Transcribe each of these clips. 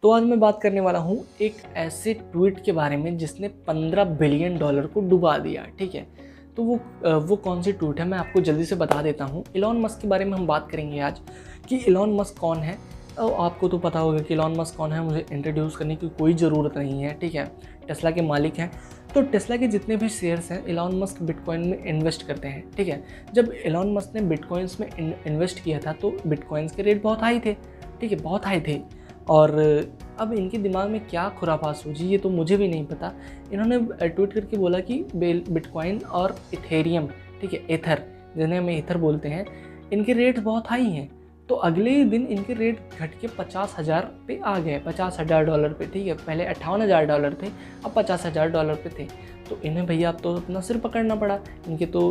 तो आज मैं बात करने वाला हूँ एक ऐसे ट्वीट के बारे में जिसने $15 बिलियन को डुबा दिया। ठीक है, तो वो कौन सी ट्वीट है मैं आपको जल्दी से बता देता हूँ। इलॉन मस्क के बारे में हम बात करेंगे आज कि इलॉन मस्क कौन है। आपको तो पता होगा कि इलॉन मस्क कौन है, मुझे इंट्रोड्यूस करने की कोई ज़रूरत नहीं है। ठीक है, टेस्ला के मालिक हैं। तो टेस्ला के जितने भी शेयर्स हैं इलॉन मस्क बिटकॉइन में इन्वेस्ट करते हैं। ठीक है, जब इलॉन मस्क ने बिटकॉइंस में इन्वेस्ट किया था तो बिटकॉइंस के रेट बहुत हाई थे। ठीक है, बहुत हाई थे। और अब इनके दिमाग में क्या खुरापात सूझी ये तो मुझे भी नहीं पता। इन्होंने ट्वीट करके बोला कि बिटकॉइन और इथेरियम, ठीक है, एथर, जिन्हें हम एथर बोलते हैं, इनके रेट बहुत हाई हैं। तो अगले ही दिन इनके रेट घट के 50,000 पे आ गए, $50,000 पे। ठीक है, पहले $58,000 थे, अब $50,000 पे थे। तो इन्हें भैया अब तो अपना सिर पकड़ना पड़ा। इनके तो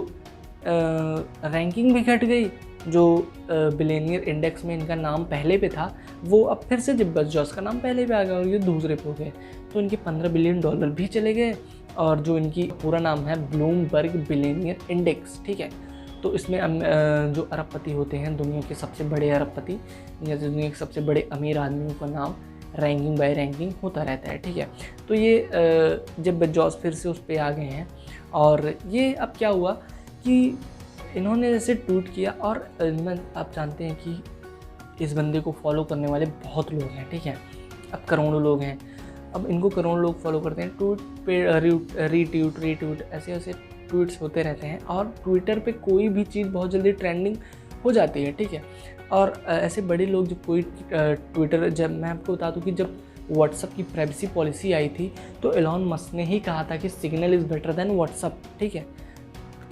रैंकिंग भी घट गई। जो बिलियनियर इंडेक्स में इनका नाम पहले पे था वो अब फिर से जेफ बेजोस का नाम पहले पे आ गया और ये दूसरे पे हो गए। तो इनके $15 बिलियन भी चले गए। और जो इनकी पूरा नाम है ब्लूमबर्ग बिलियनियर इंडेक्स। ठीक है, तो इसमें जो अरबपति होते हैं, दुनिया के सबसे बड़े अरबपति या दुनिया के सबसे बड़े अमीर आदमियों का नाम रैंकिंग बाय रैंकिंग होता रहता है। ठीक है, तो ये जेफ बेजोस फिर से उस पर आ गए हैं। और ये अब क्या हुआ कि इन्होंने जैसे ट्वीट किया और आप जानते हैं कि इस बंदे को फॉलो करने वाले बहुत लोग हैं। ठीक है, अब करोड़ों लोग हैं। अब इनको करोड़ों लोग फॉलो करते हैं। ट्वीट पे रीट्वीट ऐसे ऐसे ट्वीट्स होते रहते हैं और ट्विटर पे कोई भी चीज़ बहुत जल्दी ट्रेंडिंग हो जाती है। ठीक है, और ऐसे बड़े लोग जब कोई ट्विटर, जब मैं आपको बता दूं कि जब व्हाट्सअप की प्राइवेसी पॉलिसी आई थी तो एलॉन मस्क ने ही कहा था कि signal is better than WhatsApp. ठीक है,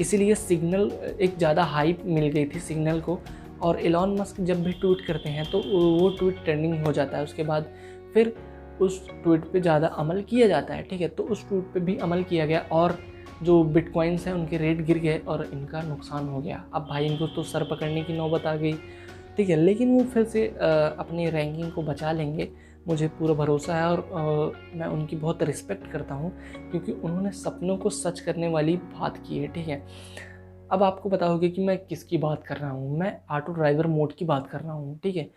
इसीलिए सिग्नल एक ज़्यादा हाइप मिल गई थी सिग्नल को। और एलॉन मस्क जब भी ट्वीट करते हैं तो वो ट्वीट ट्रेंडिंग हो जाता है। उसके बाद फिर उस ट्वीट पे ज़्यादा अमल किया जाता है। ठीक है, तो उस ट्वीट पे भी अमल किया गया और जो बिटकॉइंस हैं उनके रेट गिर गए और इनका नुकसान हो गया। अब भाई इनको तो सर पकड़ने की नौबत आ गई। ठीक है, लेकिन वो फिर से अपनी रैंकिंग को बचा लेंगे, मुझे पूरा भरोसा है। और मैं उनकी बहुत रिस्पेक्ट करता हूँ क्योंकि उन्होंने सपनों को सच करने वाली बात की है। ठीक है, अब आपको पता होगा कि मैं किसकी बात कर रहा हूँ, मैं ऑटो ड्राइवर मोड की बात कर रहा हूँ। ठीक है,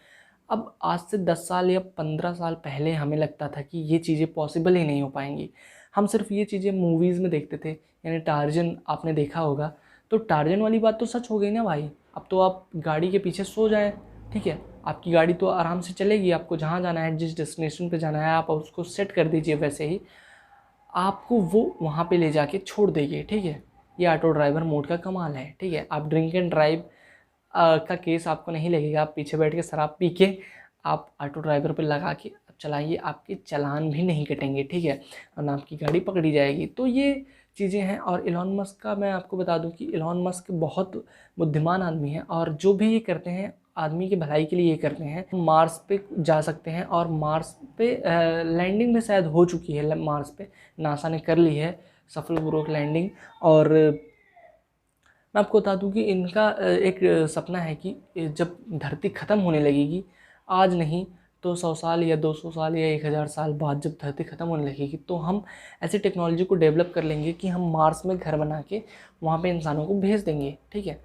अब आज से 10 साल या 15 साल पहले हमें लगता था कि ये चीज़ें पॉसिबल ही नहीं हो पाएंगी। हम सिर्फ ये चीज़ें मूवीज़ में देखते थे, यानी टार्जन आपने देखा होगा। तो टार्जन वाली बात तो सच हो गई ना भाई। अब तो आप गाड़ी के पीछे सो जाएं, ठीक है, आपकी गाड़ी तो आराम से चलेगी। आपको जहाँ जाना है, जिस डेस्टिनेशन पे जाना है, आप उसको सेट कर दीजिए, वैसे ही आपको वो वहाँ पे ले जाके छोड़ देगी। ठीक है, ये ऑटो ड्राइवर मोड का कमाल है। ठीक है, आप ड्रिंक एंड ड्राइव का केस आपको नहीं लगेगा। आप पीछे बैठ के शराब पी के आप ऑटो ड्राइवर पे लगा के चलाइए, आपके चालान भी नहीं कटेंगे। ठीक है, और ना आपकी गाड़ी पकड़ी जाएगी। तो ये चीज़ें हैं। और इलॉन मस्क का मैं आपको बता दूं कि इलॉन मस्क बहुत बुद्धिमान आदमी है और जो भी ये करते हैं आदमी की भलाई के लिए ये करते हैं। मार्स पे जा सकते हैं और मार्स पे लैंडिंग भी शायद हो चुकी है। मार्स पे नासा ने कर ली है सफलपूर्वक लैंडिंग। और मैं आपको बता दूं कि इनका एक सपना है कि जब धरती ख़त्म होने लगेगी, आज नहीं तो 100 साल या 200 साल या 1000 साल बाद जब धरती ख़त्म होने लगेगी तो हम ऐसी टेक्नोलॉजी को डेवलप कर लेंगे कि हम मार्स में घर बना के वहाँ पे इंसानों को भेज देंगे। ठीक है,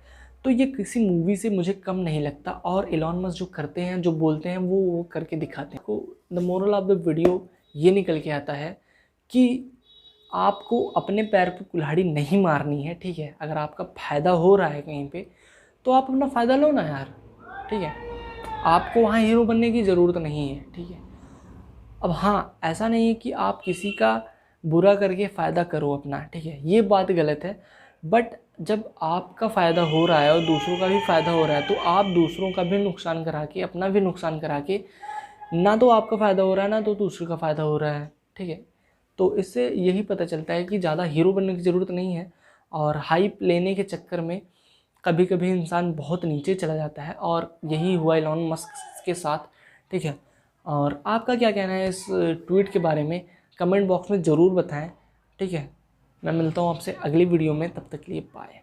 तो ये किसी मूवी से मुझे कम नहीं लगता। और एलॉन मस्क जो करते हैं, जो बोलते हैं, वो करके दिखाते हैं। तो the moral of the video ये निकल के आता है कि आपको अपने पैर पे कुल्हाड़ी नहीं मारनी है। ठीक है, अगर आपका फ़ायदा हो रहा है कहीं पे तो आप अपना फ़ायदा लो ना यार। ठीक है, आपको वहाँ हीरो बनने की ज़रूरत नहीं है। ठीक है, अब हाँ, ऐसा नहीं है कि आप किसी का बुरा करके फ़ायदा करो अपना। ठीक है, ये बात गलत है। बट जब आपका फ़ायदा हो रहा है और दूसरों का भी फ़ायदा हो रहा है तो आप दूसरों का भी नुकसान करा के, अपना भी नुकसान करा के, ना तो आपका फ़ायदा हो रहा है ना तो दूसरों का फ़ायदा हो रहा है। ठीक है, तो इससे यही पता चलता है कि ज़्यादा हीरो बनने की ज़रूरत नहीं है। और हाइप लेने के चक्कर में कभी कभी इंसान बहुत नीचे चला जाता है और यही हुआ एलॉन मस्क के साथ। ठीक है, और आपका क्या कहना है इस ट्वीट के बारे में, कमेंट बॉक्स में ज़रूर बताएं। ठीक है, मैं मिलता हूँ आपसे अगली वीडियो में, तब तक के लिए बाय।